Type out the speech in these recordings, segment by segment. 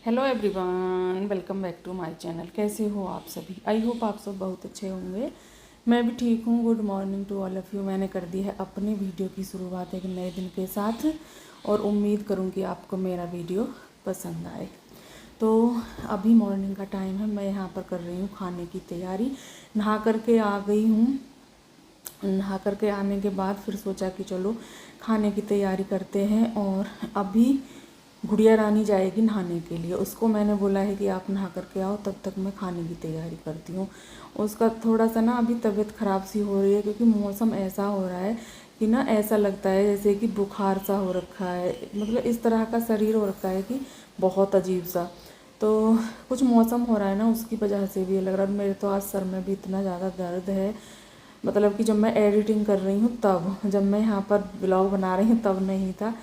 Hello everyone, welcome back to my channel. कैसे हो आप सभी? आई होप आप सब बहुत अच्छे होंगे। मैं भी ठीक हूँ। Good morning to all of you. मैंने कर दी है अपनी वीडियो की शुरुआत एक नए दिन के साथ और उम्मीद करूँ कि आपको मेरा वीडियो पसंद आए। तो अभी मॉर्निंग का टाइम है, मैं यहाँ पर कर रही हूँ खाने की तैयारी। नहा करके आ गई हूँ। नहा करके आने के बाद फिर सोचा कि चलो खाने की तैयारी करते हैं। और अभी गुड़िया रानी जाएगी नहाने के लिए, उसको मैंने बोला है कि आप नहा करके आओ, तब तक मैं खाने की तैयारी करती हूँ। उसका थोड़ा सा ना अभी तबीयत ख़राब सी हो रही है, क्योंकि मौसम ऐसा हो रहा है कि ना ऐसा लगता है जैसे कि बुखार सा हो रखा है, मतलब इस तरह का शरीर हो रखा है कि बहुत अजीब सा। तो कुछ मौसम हो रहा है ना, उसकी वजह से भी लग रहा है। मेरे तो आज सर में भी इतना ज़्यादा दर्द है, मतलब कि जब मैं एडिटिंग कर रही हूँ तब, जब मैं यहाँ पर ब्लॉग बना रही हूँ तब नहीं था।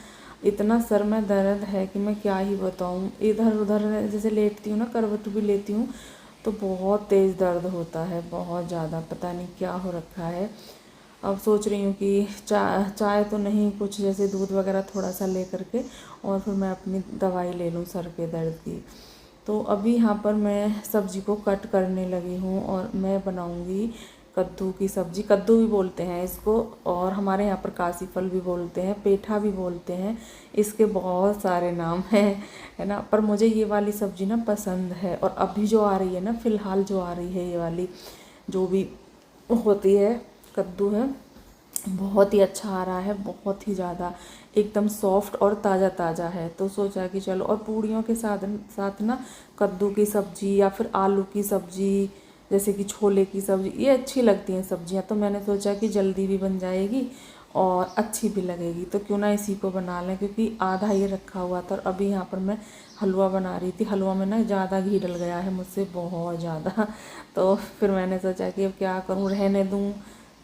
इतना सर में दर्द है कि मैं क्या ही बताऊँ। इधर उधर जैसे लेटती हूँ ना, करवट भी लेती हूँ तो बहुत तेज़ दर्द होता है, बहुत ज़्यादा। पता नहीं क्या हो रखा है। अब सोच रही हूँ कि चाय तो नहीं, कुछ जैसे दूध वगैरह थोड़ा सा ले करके और फिर मैं अपनी दवाई ले लूँ सर के दर्द की। तो अभी यहाँ पर मैं सब्ज़ी को कट करने लगी हूँ और मैं बनाऊँगी कद्दू की सब्ज़ी। कद्दू भी बोलते हैं इसको, और हमारे यहाँ पर कासी फल भी बोलते हैं, पेठा भी बोलते हैं, इसके बहुत सारे नाम हैं, है ना। पर मुझे ये वाली सब्ज़ी ना पसंद है। और अभी जो आ रही है ना, फ़िलहाल जो आ रही है ये वाली जो भी होती है कद्दू है, बहुत ही अच्छा आ रहा है, बहुत ही ज़्यादा एकदम सॉफ्ट और ताज़ा ताज़ा है। तो सोचा कि चलो, और पूड़ियों के साथ साथ ना कद्दू की सब्ज़ी या फिर आलू की सब्ज़ी, जैसे कि छोले की सब्ज़ी, ये अच्छी लगती हैं सब्ज़ियाँ। तो मैंने सोचा कि जल्दी भी बन जाएगी और अच्छी भी लगेगी, तो क्यों ना इसी को बना लें, क्योंकि आधा ये रखा हुआ था। और अभी यहाँ पर मैं हलवा बना रही थी। हलवा में ना ज़्यादा घी डल गया है मुझसे, बहुत ज़्यादा। तो फिर मैंने सोचा कि अब क्या करूँ, रहने दूँ।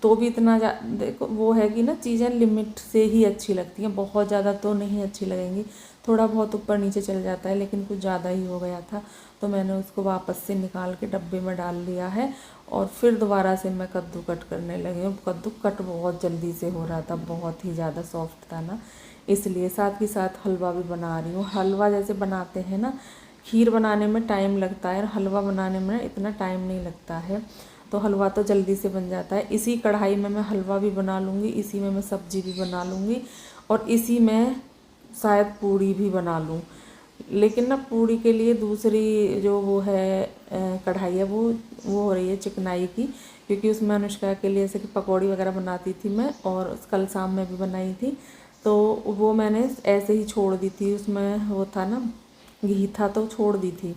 तो भी इतना देखो वो है कि ना, चीज़ें लिमिट से ही अच्छी लगती हैं, बहुत ज़्यादा तो नहीं अच्छी लगेंगी। थोड़ा बहुत ऊपर नीचे चल जाता है, लेकिन कुछ ज़्यादा ही हो गया था। तो मैंने उसको वापस से निकाल के डब्बे में डाल लिया है और फिर दोबारा से मैं कद्दू कट करने लगी हूँ। कद्दू कट बहुत जल्दी से हो रहा था, बहुत ही ज़्यादा सॉफ्ट था ना, इसलिए। साथ ही साथ हलवा भी बना रही हूँ। हलवा जैसे बनाते हैं ना, खीर बनाने में टाइम लगता है और हलवा बनाने में इतना टाइम नहीं लगता है। तो हलवा तो जल्दी से बन जाता है। इसी कढ़ाई में मैं हलवा भी बना लूँगी, इसी में मैं सब्ज़ी भी बना लूँगी और इसी में शायद पूड़ी भी बना लूँ। लेकिन ना पूड़ी के लिए दूसरी जो वो है कढ़ाई है, वो हो रही है चिकनाई की, क्योंकि उसमें अनुष्का के लिए जैसे कि पकौड़ी वगैरह बनाती थी मैं, और कल शाम में भी बनाई थी। तो वो मैंने ऐसे ही छोड़ दी थी, उसमें वो था ना, घी था तो छोड़ दी थी।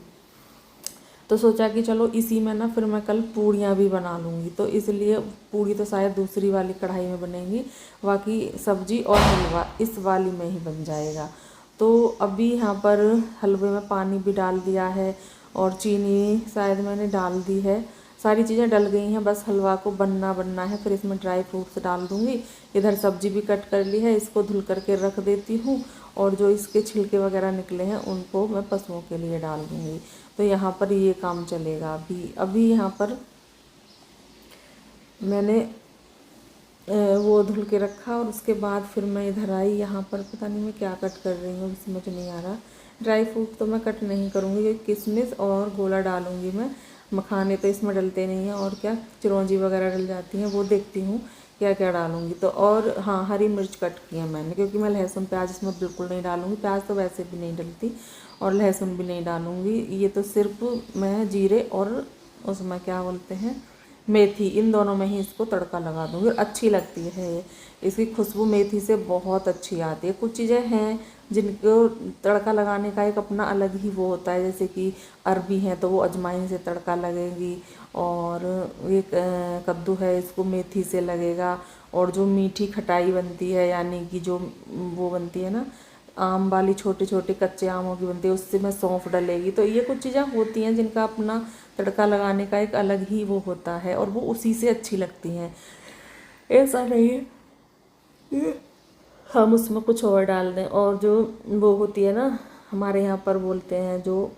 तो सोचा कि चलो इसी में ना फिर मैं कल पूड़ियाँ भी बना लूँगी। तो इसलिए पूड़ी तो शायद दूसरी वाली कढ़ाई में बनेंगी, बाकी सब्जी और हलवा इस वाली में ही बन जाएगा। तो अभी यहाँ पर हलवे में पानी भी डाल दिया है और चीनी शायद मैंने डाल दी है। सारी चीज़ें डल गई हैं, बस हलवा को बनना है। फिर इसमें ड्राई फ्रूट्स डाल दूँगी। इधर सब्जी भी कट कर ली है, इसको धुल करके रख देती हूँ। और जो इसके छिलके वगैरह निकले हैं उनको मैं पशुओं के लिए डाल दूँगी। तो यहाँ पर ये काम चलेगा। अभी यहाँ पर मैंने वो धुल के रखा और उसके बाद फिर मैं इधर आई। यहाँ पर पता नहीं मैं क्या कट कर रही हूँ, समझ नहीं आ रहा। ड्राई फ्रूट तो मैं कट नहीं करूँगी, क्योंकि किशमिश और गोला डालूँगी मैं। मखाने तो इसमें डलते नहीं हैं, और क्या चिरौंजी वगैरह डल जाती हैं, वो देखती हूँ क्या क्या डालूँगी। तो और हाँ, हरी मिर्च कट की है मैंने, क्योंकि मैं लहसुन प्याज इसमें बिल्कुल नहीं डालूँगी। प्याज तो वैसे भी नहीं डलती और लहसुन भी नहीं डालूँगी। ये तो सिर्फ मैं जीरे और उसमें क्या बोलते हैं, मेथी, इन दोनों में ही इसको तड़का लगा दूँगी। अच्छी लगती है ये, इसकी खुशबू मेथी से बहुत अच्छी आती है। कुछ चीज़ें हैं जिनको तड़का लगाने का एक अपना अलग ही वो होता है, जैसे कि अरबी है तो वो अजवाइन से तड़का लगेगी, और ये कद्दू है इसको मेथी से लगेगा। और जो मीठी खटाई बनती है, यानी कि जो वो बनती है ना, आम वाली छोटे छोटे कच्चे आमों की बनती है, उससे में सौंफ डलेगी। तो ये कुछ चीज़ें होती हैं जिनका अपना तड़का लगाने का एक अलग ही वो होता है, और वो उसी से अच्छी लगती हैं। ऐसा नहीं है कि हम उसमें कुछ और डाल दें। और जो वो होती है ना, हमारे यहाँ पर बोलते हैं जो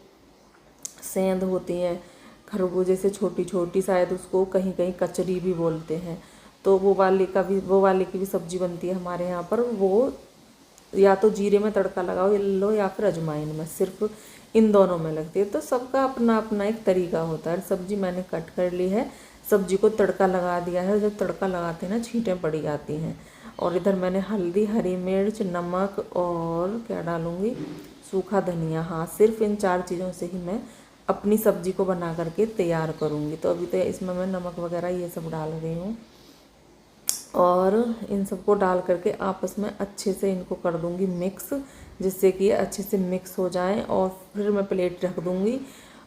सेंध होती हैं खरबूजे से छोटी छोटी, शायद उसको कहीं कहीं कचरी भी बोलते हैं। तो वो वाले की भी सब्ज़ी बनती है हमारे यहाँ पर। वो या तो जीरे में तड़का लगाओ लो या फिर अजवाइन में, सिर्फ इन दोनों में लगती है। तो सबका अपना अपना एक तरीका होता है। सब्जी मैंने कट कर ली है, सब्जी को तड़का लगा दिया है। जब तड़का लगाते हैं ना छींटें पड़ी जाती हैं। और इधर मैंने हल्दी, हरी मिर्च, नमक और क्या डालूँगी, सूखा धनिया। हाँ, सिर्फ इन 4 चीज़ों से ही मैं अपनी सब्जी को बना करके तैयार करूँगी। तो अभी तो इसमें मैं नमक वगैरह ये सब डाल रही हूँ और इन सबको डाल करके आपस में अच्छे से इनको कर दूँगी मिक्स, जिससे कि ये अच्छे से मिक्स हो जाएं। और फिर मैं प्लेट रख दूँगी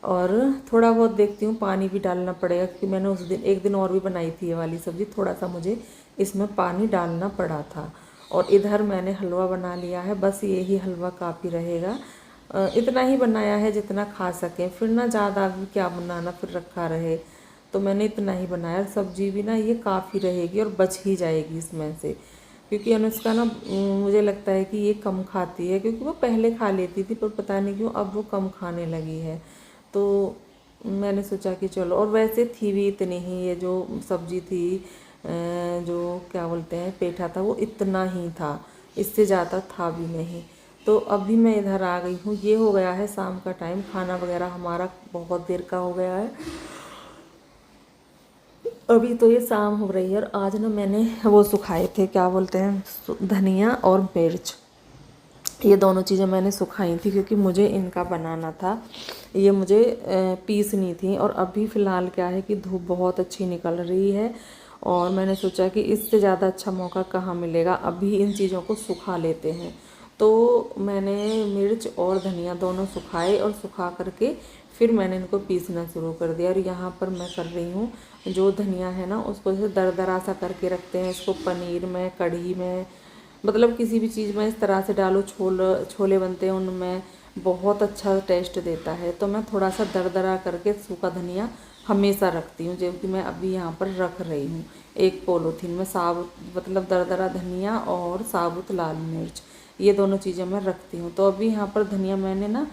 और थोड़ा बहुत देखती हूँ पानी भी डालना पड़ेगा, क्योंकि मैंने उस दिन एक दिन और भी बनाई थी ये वाली सब्ज़ी, थोड़ा सा मुझे इसमें पानी डालना पड़ा था। और इधर मैंने हलवा बना लिया है, बस यही हलवा काफ़ी रहेगा। इतना ही बनाया है जितना खा सकें, फिर ना ज़्यादा भी क्या बनाना, फिर रखा रहे। तो मैंने इतना ही बनाया। सब्जी भी ना ये काफ़ी रहेगी और बच ही जाएगी इसमें से, क्योंकि अनुष्का ना मुझे लगता है कि ये कम खाती है, क्योंकि वो पहले खा लेती थी पर पता नहीं क्यों अब वो कम खाने लगी है। तो मैंने सोचा कि चलो, और वैसे थी भी इतनी ही, ये जो सब्जी थी जो क्या बोलते हैं पेठा था, वो इतना ही था, इससे ज़्यादा था भी नहीं। तो अभी मैं इधर आ गई हूँ। ये हो गया है शाम का टाइम, खाना वगैरह हमारा बहुत देर का हो गया है। अभी तो ये शाम हो रही है। और आज ना मैंने वो सुखाए थे, क्या बोलते हैं, धनिया और मिर्च, ये दोनों चीज़ें मैंने सुखाई थी, क्योंकि मुझे इनका बनाना था। ये मुझे पीसनी थी। और अभी फ़िलहाल क्या है कि धूप बहुत अच्छी निकल रही है और मैंने सोचा कि इससे ज़्यादा अच्छा मौका कहाँ मिलेगा, अभी इन चीज़ों को सुखा लेते हैं। तो मैंने मिर्च और धनिया दोनों सुखाए और सुखा करके फिर मैंने इनको पीसना शुरू कर दिया। और यहाँ पर मैं कर रही हूँ, जो धनिया है ना उसको जैसे दरदरा सा करके रखते हैं, इसको पनीर में, कढ़ी में, मतलब किसी भी चीज़ में इस तरह से डालो, छोले बनते हैं उनमें, बहुत अच्छा टेस्ट देता है। तो मैं थोड़ा सा दरदरा करके सूखा धनिया हमेशा रखती हूँ, जो कि मैं अभी यहाँ पर रख रही हूँ। एक पॉलीथीन में साबुत, मतलब दरदरा धनिया और साबुत लाल मिर्च, ये दोनों चीज़ें मैं रखती हूँ। तो अभी यहाँ पर धनिया मैंने ना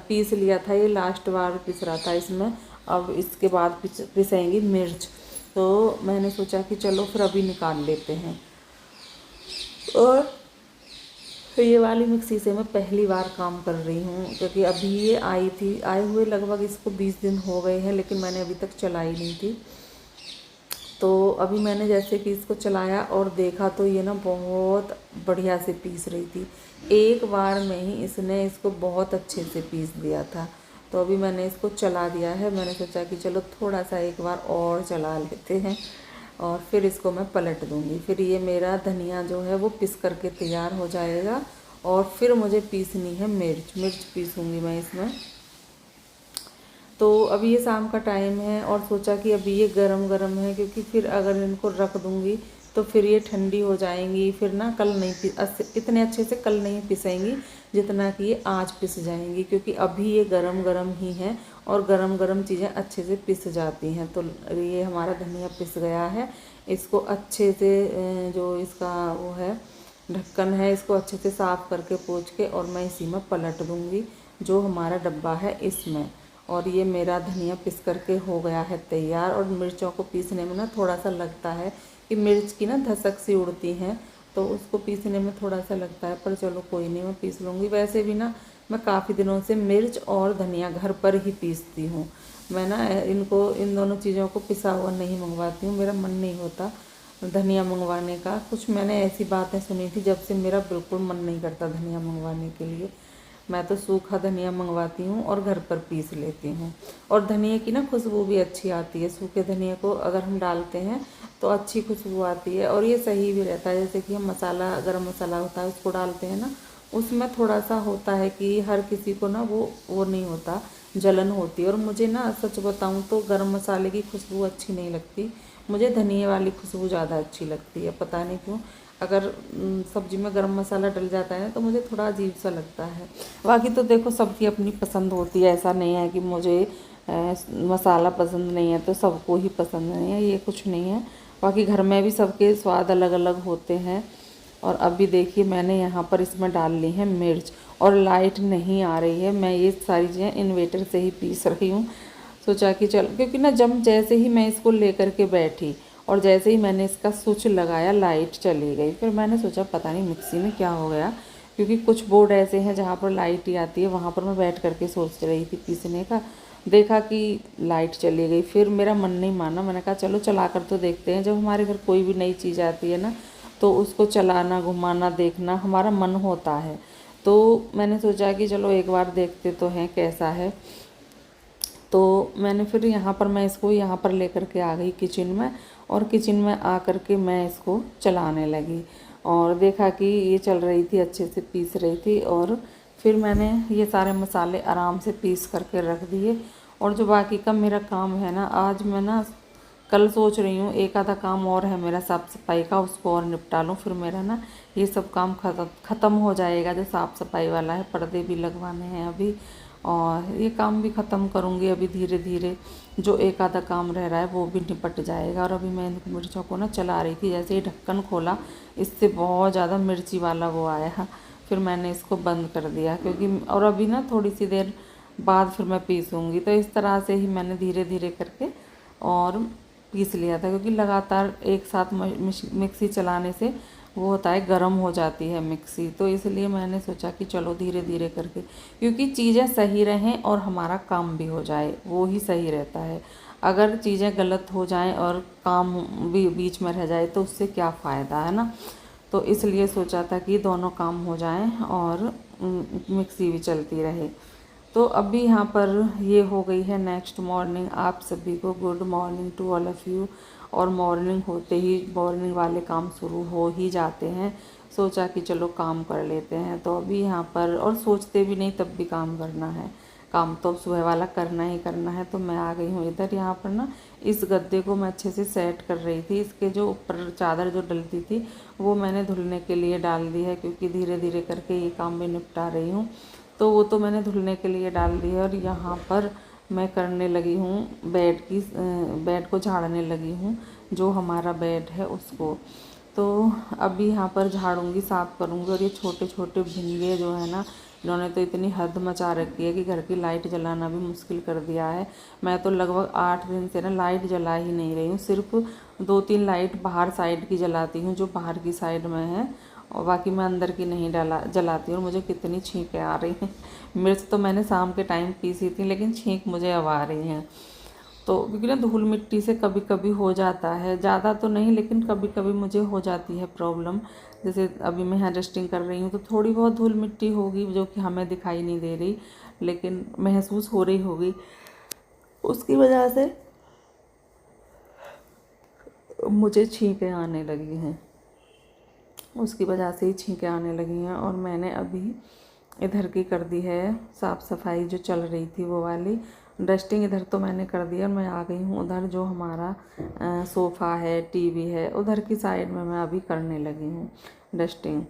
पीस लिया था, ये लास्ट बार पिस रहा था इसमें। अब इसके बाद पिसेंगी मिर्च। तो मैंने सोचा कि चलो फिर अभी निकाल लेते हैं। और ये वाली मिक्सी से मैं पहली बार काम कर रही हूँ, क्योंकि अभी ये आई थी, आए हुए लगभग इसको 20 दिन हो गए हैं, लेकिन मैंने अभी तक चलाई नहीं थी। तो अभी मैंने जैसे कि इसको चलाया और देखा तो ये ना बहुत बढ़िया से पीस रही थी। एक बार में ही इसने इसको बहुत अच्छे से पीस दिया था। तो अभी मैंने इसको चला दिया है। मैंने सोचा कि चलो थोड़ा सा एक बार और चला लेते हैं और फिर इसको मैं पलट दूँगी। फिर ये मेरा धनिया जो है वो पिस करके तैयार हो जाएगा। और फिर मुझे पीसनी है मिर्च पीसूँगी मैं इसमें। तो अभी ये शाम का टाइम है और सोचा कि अभी ये गरम गरम है, क्योंकि फिर अगर इनको रख दूँगी तो फिर ये ठंडी हो जाएंगी, फिर ना कल नहीं इतने अच्छे से कल नहीं पिसेंगी जितना कि ये आज पिस जाएंगी, क्योंकि अभी ये गरम गरम ही है और गरम गरम चीज़ें अच्छे से पिस जाती हैं। तो ये हमारा धनिया पिस गया है। इसको अच्छे से जो इसका वो है ढक्कन है, इसको अच्छे से साफ़ करके पोंछ के और मैं इसी में पलट दूँगी जो हमारा डब्बा है इसमें। और ये मेरा धनिया पिस करके हो गया है तैयार। और मिर्चों को पीसने में ना थोड़ा सा लगता है कि मिर्च की ना धसक सी उड़ती हैं, तो उसको पीसने में थोड़ा सा लगता है, पर चलो कोई नहीं, मैं पीस लूँगी। वैसे भी ना मैं काफ़ी दिनों से मिर्च और धनिया घर पर ही पीसती हूँ। मैं ना इन दोनों चीज़ों को पिसा हुआ नहीं मंगवाती हूँ, मेरा मन नहीं होता धनिया मंगवाने का। कुछ मैंने ऐसी बातें सुनी थी जब से मेरा बिल्कुल मन नहीं करता धनिया मंगवाने के लिए। मैं तो सूखा धनिया मंगवाती हूँ और घर पर पीस लेती हूँ। और धनिया की ना खुशबू भी अच्छी आती है, सूखे धनिया को अगर हम डालते हैं तो अच्छी खुशबू आती है और ये सही भी रहता है। जैसे कि हम मसाला, गरम मसाला होता है उसको डालते हैं ना, उसमें थोड़ा सा होता है कि हर किसी को ना वो नहीं होता, जलन होती है। और मुझे ना सच बताऊँ तो गरम मसाले की खुशबू अच्छी नहीं लगती, मुझे धनिया वाली खुशबू ज़्यादा अच्छी लगती है, पता नहीं क्यों। अगर सब्जी में गरम मसाला डल जाता है तो मुझे थोड़ा अजीब सा लगता है। बाकी तो देखो सबकी अपनी पसंद होती है, ऐसा नहीं है कि मुझे मसाला पसंद नहीं है तो सबको ही पसंद नहीं है, ये कुछ नहीं है। बाकी घर में भी सबके स्वाद अलग अलग होते हैं। और अभी देखिए मैंने यहाँ पर इसमें डाल ली है मिर्च, और लाइट नहीं आ रही है। मैं ये सारी चीज़ें इन्वेटर से ही पीस रही हूँ। सोचा कि चल, क्योंकि ना जब जैसे ही मैं इसको लेकर के बैठी और जैसे ही मैंने इसका स्विच लगाया लाइट चली गई। फिर मैंने सोचा पता नहीं मिक्सी में क्या हो गया, क्योंकि कुछ बोर्ड ऐसे हैं जहाँ पर लाइट ही आती है, वहाँ पर मैं बैठ करके सोच रही थी पीसने का। देखा कि लाइट चली गई, फिर मेरा मन नहीं माना, मैंने कहा चलो चला कर तो देखते हैं। जब हमारे घर कोई भी नई चीज़ आती है ना, तो उसको चलाना, घुमाना, देखना हमारा मन होता है। तो मैंने सोचा कि चलो एक बार देखते तो हैं कैसा है। तो मैंने फिर यहाँ पर मैं इसको यहाँ पर लेकर के आ गई किचन में, और किचन में आ कर के मैं इसको चलाने लगी और देखा कि ये चल रही थी, अच्छे से पीस रही थी। और फिर मैंने ये सारे मसाले आराम से पीस करके रख दिए। और जो बाकी का मेरा काम है ना, आज मैं ना कल सोच रही हूँ एक आधा काम और है मेरा साफ़ सफाई का, उसको और निपटा लूँ, फिर मेरा ना ये सब काम ख़त्म हो जाएगा। जो साफ़ सफाई वाला है, पर्दे भी लगवाने हैं अभी, और ये काम भी ख़त्म करूँगी अभी धीरे धीरे। जो एक आधा काम रह रहा है वो भी निपट जाएगा। और अभी मैं इन मिर्चों को ना चला रही थी, जैसे ही ढक्कन खोला इससे बहुत ज़्यादा मिर्ची वाला वो आया, फिर मैंने इसको बंद कर दिया, क्योंकि और अभी ना थोड़ी सी देर बाद फिर मैं पीसूँगी। तो इस तरह से ही मैंने धीरे धीरे करके और पीस लिया था, क्योंकि लगातार एक साथ मिक्सी चलाने से वो होता है गर्म हो जाती है मिक्सी। तो इसलिए मैंने सोचा कि चलो धीरे धीरे करके, क्योंकि चीज़ें सही रहें और हमारा काम भी हो जाए, वो ही सही रहता है। अगर चीज़ें गलत हो जाएं और काम भी बीच में रह जाए तो उससे क्या फ़ायदा है ना। तो इसलिए सोचा था कि दोनों काम हो जाएं और मिक्सी भी चलती रहे। तो अभी यहाँ पर ये हो गई है नेक्स्ट मॉर्निंग। आप सभी को good morning to all of you. और मॉर्निंग होते ही मॉर्निंग वाले काम शुरू हो ही जाते हैं। सोचा कि चलो काम कर लेते हैं। तो अभी यहाँ पर, और सोचते भी नहीं तब भी काम करना है, काम तो सुबह वाला करना ही करना है। तो मैं आ गई हूँ इधर। यहाँ पर ना इस गद्दे को मैं अच्छे से सेट कर रही थी। इसके जो ऊपर चादर जो डलती थी वो मैंने धुलने के लिए डाल दी है, क्योंकि धीरे धीरे करके ये काम भी निपटा रही हूँ। तो वो तो मैंने धुलने के लिए डाल दी है। और यहाँ पर मैं करने लगी हूँ बेड को झाड़ने लगी हूँ, जो हमारा बेड है उसको। तो अभी यहाँ पर झाड़ूंगी, साफ़ करूँगी। और ये छोटे छोटे भिंगे जो है ना, इन्होंने तो इतनी हद मचा रखी है कि घर की लाइट जलाना भी मुश्किल कर दिया है। मैं तो लगभग 8 दिन से ना लाइट जला ही नहीं रही हूँ। सिर्फ 2-3 लाइट बाहर साइड की जलाती हूँ, जो बाहर की साइड में है, और बाकी मैं अंदर की नहीं जलाती हूँ। और मुझे कितनी छींकें आ रही हैं। मिर्च तो मैंने शाम के टाइम पीसी थी, लेकिन छींक मुझे अब आ रही हैं। तो क्योंकि ना धूल मिट्टी से कभी कभी हो जाता है, ज़्यादा तो नहीं लेकिन कभी कभी मुझे हो जाती है प्रॉब्लम। जैसे अभी मैं यहाँ डस्टिंग कर रही हूँ तो थोड़ी बहुत धूल मिट्टी होगी, जो कि हमें दिखाई नहीं दे रही, लेकिन महसूस हो रही होगी। उसकी वजह से मुझे छींकें आने लगी हैं, उसकी वजह से ही छींकें आने लगी हैं। और मैंने अभी इधर की कर दी है साफ़ सफाई, जो चल रही थी वो वाली डस्टिंग इधर तो मैंने कर दिया। मैं आ गई हूँ उधर, जो हमारा सोफ़ा है, टीवी है, उधर की साइड में मैं अभी करने लगी हूँ डस्टिंग।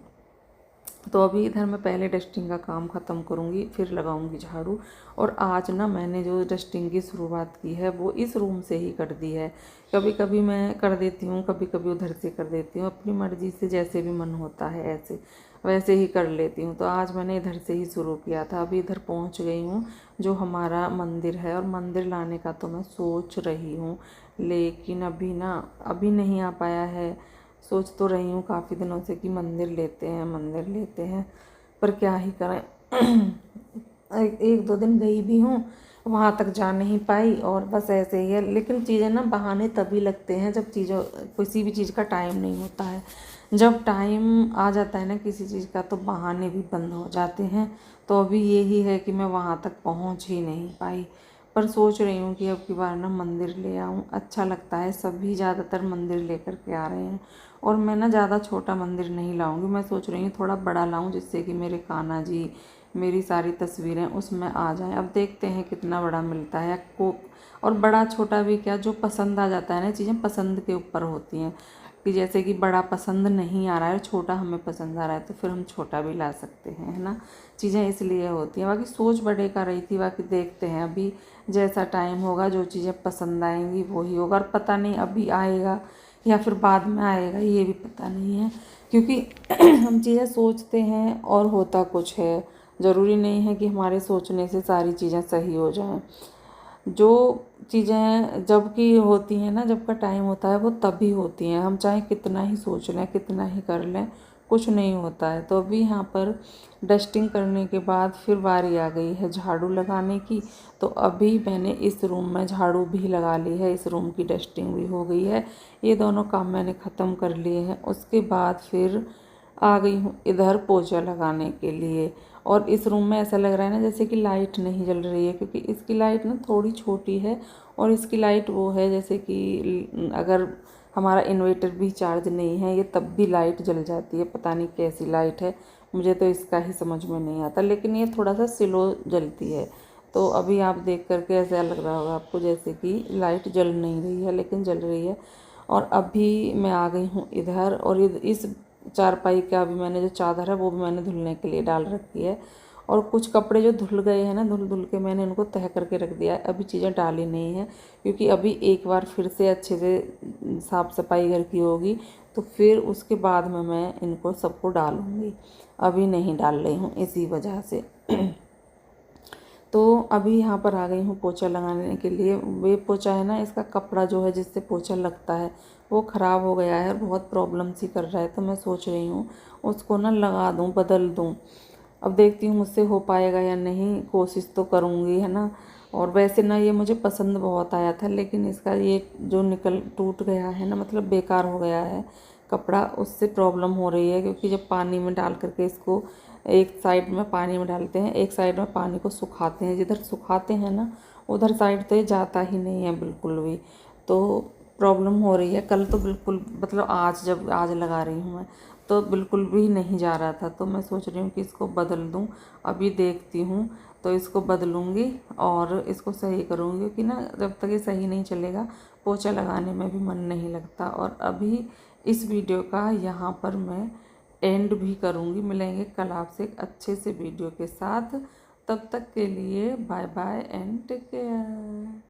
तो अभी इधर मैं पहले डस्टिंग का काम ख़त्म करूँगी, फिर लगाऊँगी झाड़ू। और आज ना मैंने जो डस्टिंग की शुरुआत की है वो इस रूम से ही कर दी है। कभी कभी मैं कर देती हूँ, कभी कभी उधर से कर देती हूँ, अपनी मर्ज़ी से, जैसे भी मन होता है ऐसे वैसे ही कर लेती हूँ। तो आज मैंने इधर से ही शुरू किया था। अभी इधर पहुँच गई हूँ, जो हमारा मंदिर है, और मंदिर लाने का तो मैं सोच रही हूँ, लेकिन अभी नहीं आ पाया है। सोच तो रही हूँ काफ़ी दिनों से कि मंदिर लेते हैं, पर क्या ही करें। 1-2 दिन गई भी हूँ, वहाँ तक जा नहीं पाई, और बस ऐसे ही है। लेकिन चीज़ें ना बहाने तभी लगते हैं जब किसी भी चीज़ का टाइम नहीं होता है। जब टाइम आ जाता है ना किसी चीज़ का, तो बहाने भी बंद हो जाते हैं। तो अभी यही है कि मैं वहाँ तक पहुँच ही नहीं पाई, पर सोच रही हूँ कि अब की बार ना मंदिर ले आऊँ। अच्छा लगता है, सभी ज़्यादातर मंदिर लेकर के आ रहे हैं। और मैं ना ज़्यादा छोटा मंदिर नहीं लाऊंगी, मैं सोच रही हूँ थोड़ा बड़ा लाऊं, जिससे कि मेरे कान्हा जी, मेरी सारी तस्वीरें उसमें आ जाएं। अब देखते हैं कितना बड़ा मिलता है को। और बड़ा छोटा भी क्या, जो पसंद आ जाता है ना, चीज़ें पसंद के ऊपर होती हैं, कि जैसे कि बड़ा पसंद नहीं आ रहा है, छोटा हमें पसंद आ रहा है, तो फिर हम छोटा भी ला सकते हैं, है ना। चीज़ें इसलिए होती हैं। बाकी सोच बड़े का रही थी, बाकी देखते हैं अभी जैसा टाइम होगा, जो चीज़ें पसंद आएंगी वही होगा। और पता नहीं अभी आएगा या फिर बाद में आएगा, ये भी पता नहीं है, क्योंकि हम चीज़ें सोचते हैं और होता कुछ है। ज़रूरी नहीं है कि हमारे सोचने से सारी चीज़ें सही हो जाएं। जो चीज़ें जब की होती हैं ना, जब का टाइम होता है वो तभी होती हैं। हम चाहे कितना ही सोच लें, कितना ही कर लें, कुछ नहीं होता है। तो अभी यहाँ पर डस्टिंग करने के बाद फिर बारी आ गई है झाड़ू लगाने की। तो अभी मैंने इस रूम में झाड़ू भी लगा ली है, इस रूम की डस्टिंग भी हो गई है। ये दोनों काम मैंने ख़त्म कर लिए हैं। उसके बाद फिर आ गई हूँ इधर पोछा लगाने के लिए। और इस रूम में ऐसा लग रहा है ना जैसे कि लाइट नहीं जल रही है, क्योंकि इसकी लाइट ना थोड़ी छोटी है और इसकी लाइट वो है जैसे कि अगर हमारा इन्वर्टर भी चार्ज नहीं है ये तब भी लाइट जल जाती है। पता नहीं कैसी लाइट है, मुझे तो इसका ही समझ में नहीं आता, लेकिन ये थोड़ा सा स्लो जलती है। तो अभी आप देख करके ऐसा लग रहा होगा आपको जैसे कि लाइट जल नहीं रही है, लेकिन जल रही है। और अभी मैं आ गई हूँ इधर, और इस चारपाई का भी मैंने जो चादर है वो भी मैंने धुलने के लिए डाल रखी है। और कुछ कपड़े जो धुल गए हैं ना, धुल के मैंने इनको तह करके रख दिया है। अभी चीज़ें डाली नहीं है, क्योंकि अभी एक बार फिर से अच्छे से साफ़ सफाई घर की होगी तो फिर उसके बाद में मैं इनको सबको डालूँगी। अभी नहीं डाल रही हूँ इसी वजह से। तो अभी यहाँ पर आ गई हूँ पोछा लगाने के लिए। वे पोछा है ना, इसका कपड़ा जो है जिससे पोछा लगता है वो ख़राब हो गया है और बहुत प्रॉब्लम सी कर रहा है। तो मैं सोच रही हूँ उसको ना लगा दूँ, बदल दूँ। अब देखती हूँ मुझसे हो पाएगा या नहीं, कोशिश तो करूँगी, है ना। और वैसे ना ये मुझे पसंद बहुत आया था, लेकिन इसका ये जो टूट गया है ना, मतलब बेकार हो गया है कपड़ा, उससे प्रॉब्लम हो रही है। क्योंकि जब पानी में डाल करके इसको एक साइड में पानी में डालते हैं, एक साइड में पानी को सुखाते हैं, जिधर सुखाते हैं ना उधर साइड तो ये जाता ही नहीं है बिल्कुल भी। तो प्रॉब्लम हो रही है। कल तो बिल्कुल, मतलब आज लगा रही हूँ मैं, तो बिल्कुल भी नहीं जा रहा था। तो मैं सोच रही हूँ कि इसको बदल दूँ। अभी देखती हूँ, तो इसको बदलूँगी और इसको सही करूँगी, क्योंकि ना जब तक ये सही नहीं चलेगा पोछा लगाने में भी मन नहीं लगता। और अभी इस वीडियो का यहाँ पर मैं एंड भी करूँगी। मिलेंगे कल आपसे एक अच्छे से वीडियो के साथ। तब तक के लिए bye bye and take care.